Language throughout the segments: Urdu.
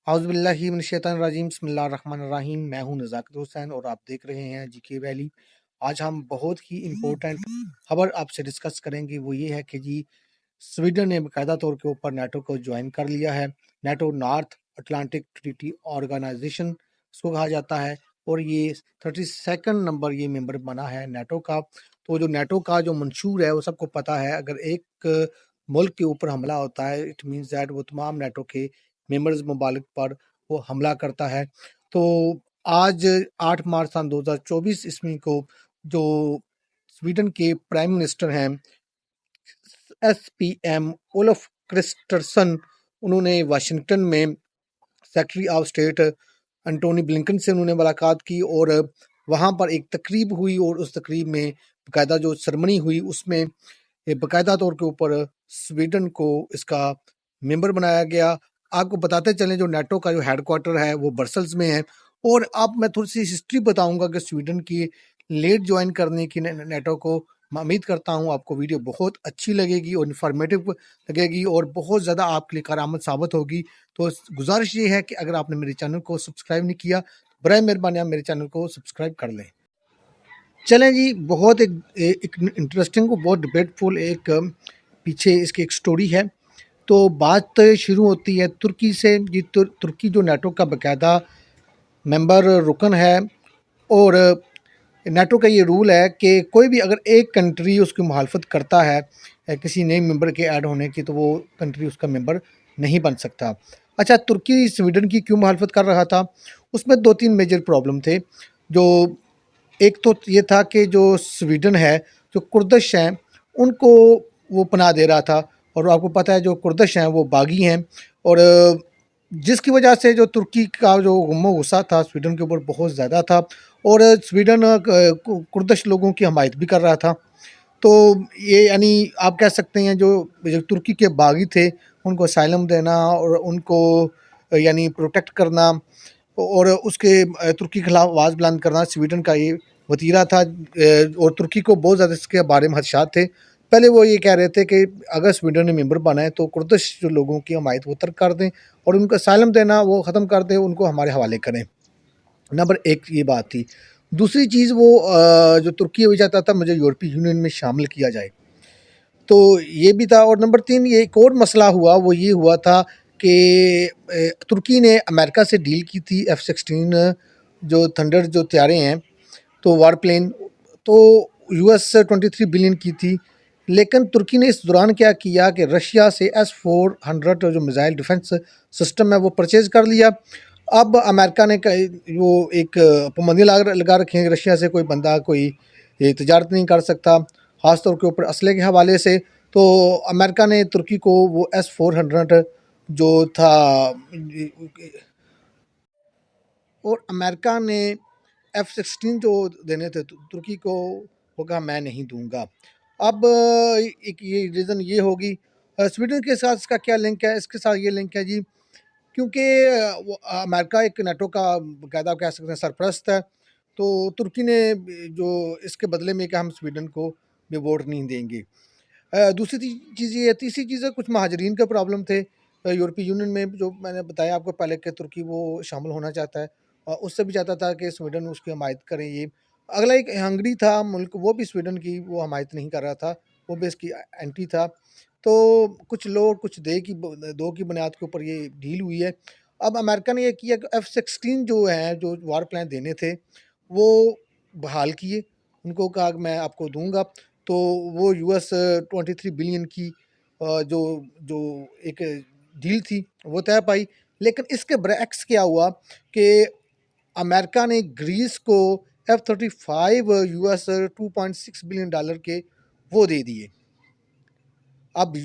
اعوذ باللہ من الشیطان الرجیم بسم اللہ الرحمن الرحیم۔ میں ہوں نزاکت حسین اور آپ دیکھ رہے ہیں جی کے ویلی۔ آج ہم بہت ہی امپورٹنٹ خبر آپ سے ڈسکس کریں گے، وہ یہ ہے کہ جی سویڈن نے باقاعدہ طور کے اوپر نیٹو کو جوائن کر لیا ہے۔ NATO North Atlantic Treaty Organization اس کو کہا جاتا ہے، اور یہ 32 نمبر یہ ممبر بنا ہے نیٹو کا۔ تو جو نیٹو کا جو منشور ہے وہ سب کو پتا ہے، اگر ایک ملک کے اوپر حملہ ہوتا ہے اٹ مینز دیٹ وہ تمام نیٹو کے ممبرز ممالک پر وہ حملہ کرتا ہے۔ تو آج 8 مارچ سن 2024 عیسوی کو جو سویڈن کے پرائم منسٹر ہیں SPM اولف کرسٹرسن، انہوں نے واشنگٹن میں secretary of state Anthony Blinken سے انہوں نے ملاقات کی، اور وہاں پر ایک تقریب ہوئی، اور اس تقریب میں باقاعدہ جو سرمنی ہوئی اس میں باقاعدہ طور کے اوپر سویڈن کو اس کا ممبر بنایا گیا۔ آپ کو بتاتے چلیں جو نیٹو کا جو ہیڈ کوارٹر ہے وہ برسلز میں ہے، اور اب میں تھوڑی سی ہسٹری بتاؤں گا کہ سویڈن کی لیٹ جوائن کرنے کی نیٹو کو۔ میں امید کرتا ہوں آپ کو ویڈیو بہت اچھی لگے گی اور انفارمیٹیو لگے گی اور بہت زیادہ آپ کے لیے کارآمد ثابت ہوگی۔ تو گزارش یہ ہے کہ اگر آپ نے میرے چینل کو سبسکرائب نہیں کیا، برائے مہربانی آپ میرے چینل کو سبسکرائب کر لیں۔ چلیں جی، بہت ایک انٹرسٹنگ بہت ڈبیٹ فل ایک پیچھے اس کی ایک سٹوری ہے۔ تو بات شروع ہوتی ہے ترکی سے۔ جی ترکی جو نیٹو کا باقاعدہ ممبر رکن ہے، اور نیٹو کا یہ رول ہے کہ کوئی بھی اگر ایک کنٹری اس کی مخالفت کرتا ہے کسی نئے ممبر کے ایڈ ہونے کی، تو وہ کنٹری اس کا ممبر نہیں بن سکتا۔ اچھا، ترکی سویڈن کی کیوں مخالفت کر رہا تھا؟ اس میں 2-3 میجر پرابلم تھے۔ جو ایک تو یہ تھا کہ جو سویڈن ہے، جو کردش ہیں ان کو وہ پناہ دے رہا تھا، اور آپ کو پتہ ہے جو کردش ہیں وہ باغی ہیں، اور جس کی وجہ سے جو ترکی کا جو غم و غصہ تھا سویڈن کے اوپر بہت زیادہ تھا، اور سویڈن کردش لوگوں کی حمایت بھی کر رہا تھا۔ تو یہ یعنی آپ کہہ سکتے ہیں جو ترکی کے باغی تھے ان کو اسائلم دینا اور ان کو یعنی پروٹیکٹ کرنا، اور اس کے ترکی کے خلاف آواز بلند کرنا سویڈن کا یہ وتیرہ تھا۔ اور ترکی کو بہت زیادہ اس کے بارے میں خدشات تھے۔ پہلے وہ یہ کہہ رہے تھے کہ اگر سویڈن نے ممبر بنا ہے تو کردش جو لوگوں کی حمایت وہ ترک کر دیں، اور ان کو اسائلم دینا وہ ختم کر دیں، ان کو ہمارے حوالے کریں۔ نمبر 1 یہ بات تھی۔ دوسری چیز وہ جو ترکی ابھی چاہتا تھا مجھے یورپی یونین میں شامل کیا جائے، تو یہ بھی تھا۔ اور نمبر 3 یہ ایک اور مسئلہ ہوا، وہ یہ ہوا تھا کہ ترکی نے امریکہ سے ڈیل کی تھی F-16 جو تھنڈر جو طیارے ہیں، تو وار پلین، تو US 23 بلین کی تھی۔ لیکن ترکی نے اس دوران کیا کیا کہ رشیا سے S-400 جو میزائل ڈیفنس سسٹم ہے وہ پرچیز کر لیا۔ اب امریکہ نے وہ ایک پابندی لگا رکھی ہے، رشیا سے کوئی بندہ کوئی تجارت نہیں کر سکتا، خاص طور کے اوپر اسلحے کے حوالے سے۔ تو امریکہ نے ترکی کو وہ S-400 جو تھا، اور امریکہ نے F-16 جو دینے تھے ترکی کو، وہ کہا میں نہیں دوں گا۔ اب ایک یہ ریزن یہ ہوگی۔ سویڈن کے ساتھ اس کا کیا لنک ہے؟ اس کے ساتھ یہ لنک ہے جی، کیونکہ امریکہ ایک نیٹو کا باقاعدہ کہہ سکتے ہیں سرپرست ہے، تو ترکی نے جو اس کے بدلے میں کہ ہم سویڈن کو بھی ووٹ نہیں دیں گے۔ دوسری چیز یہ ہے، تیسری چیز ہے کچھ مہاجرین کے پرابلم تھے یورپی یونین میں، جو میں نے بتایا آپ کو پہلے کہ ترکی وہ شامل ہونا چاہتا ہے، اور اس سے بھی چاہتا تھا کہ سویڈن اس کی حمایت کریں۔ یہ اگلا ایک ہنگری تھا ملک، وہ بھی سویڈن کی وہ حمایت نہیں کر رہا تھا، وہ بھی اس کی اینٹی تھا۔ تو کچھ لوگ کچھ دو کی بنیاد کے اوپر یہ ڈیل ہوئی ہے۔ اب امریکہ نے یہ کیا کہ F-16 جو ہیں جو وار پلان دینے تھے وہ بحال کیے، ان کو کہا کہ میں آپ کو دوں گا۔ تو وہ US 23 بلین کی جو ایک ڈیل تھی وہ طے پائی۔ لیکن اس کے برعکس کیا ہوا کہ امریکہ نے گریس کو F-35 US $2.6 بلین کے وہ دے دیے۔ اب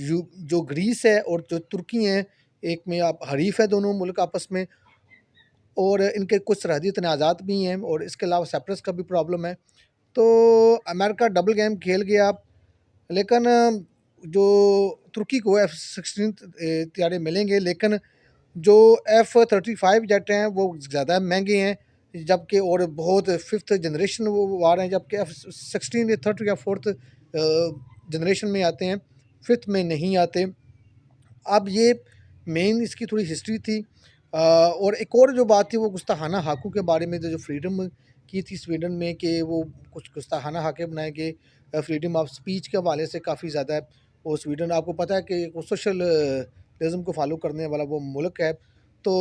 جو گریس ہے اور جو ترکی ہیں، ایک میں آپ حریف ہے دونوں ملک آپس میں، اور ان کے کچھ سرحدی تنازعات بھی ہیں، اور اس کے علاوہ سیپرس کا بھی پرابلم ہے۔ تو امریکہ ڈبل گیم کھیل گیا۔ لیکن جو ترکی کو F-16 طیارے ملیں گے، لیکن جو F-35 جیٹ ہیں وہ زیادہ مہنگے ہیں، جبکہ اور بہت 5th جنریشن وہ آ رہے ہیں، جبکہ F-16 یا 3rd یا 4th جنریشن میں آتے ہیں، 5th میں نہیں آتے۔ اب یہ مین اس کی تھوڑی ہسٹری تھی۔ اور ایک اور جو بات تھی وہ گستاخانہ حقوق کے بارے میں جو فریڈم کی تھی سویڈن میں کہ وہ کچھ گستاخانہ حق بنائے کہ فریڈم آف سپیچ کے حوالے سے کافی زیادہ ہے. اور سویڈن آپ کو پتہ ہے کہ وہ سوشلزم کو فالو کرنے والا وہ ملک ہے. تو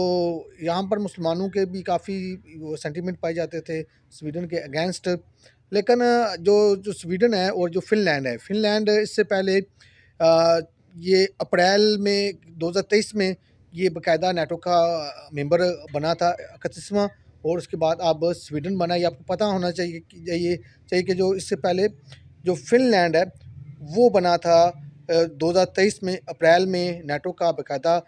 یہاں پر مسلمانوں کے بھی کافی وہ سینٹیمنٹ پائے جاتے تھے سویڈن کے اگینسٹ. لیکن جو سویڈن ہے اور جو فن لینڈ اس سے پہلے یہ اپریل میں 2023 میں یہ باقاعدہ نیٹو کا ممبر بنا تھا 31واں. اور اس کے بعد اب سویڈن بنا. یہ آپ کو پتہ ہونا چاہیے کہ جو اس سے پہلے جو فن لینڈ ہے وہ بنا تھا 2023 میں اپریل میں نیٹو کا باقاعدہ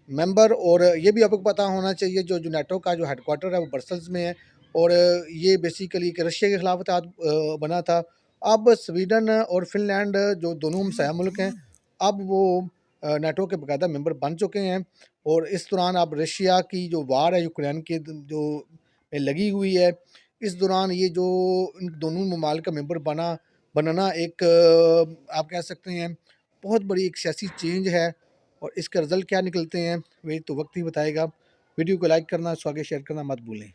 ممبر. اور یہ بھی آپ کو پتہ ہونا چاہیے جو نیٹو کا جو ہیڈ کوارٹر ہے وہ برسلز میں ہے. اور یہ بیسیکلی کہ رشیا کے خلاف اتحاد بنا تھا. اب سویڈن اور فن لینڈ جو دونوں ہمسایہ ملک ہیں اب وہ نیٹو کے باقاعدہ ممبر بن چکے ہیں. اور اس دوران اب رشیا کی جو وار ہے یوکرین کے جو میں لگی ہوئی ہے اس دوران یہ جو ان دونوں ممالک کا ممبر بنانا ایک آپ کہہ سکتے ہیں بہت بڑی ایک سیاسی چینج ہے. اور اس کا رزلٹ کیا نکلتے ہیں وہ تو وقت ہی بتائے گا. ویڈیو کو لائک کرنا، اس کو آگے شیئر کرنا مت بھولیں.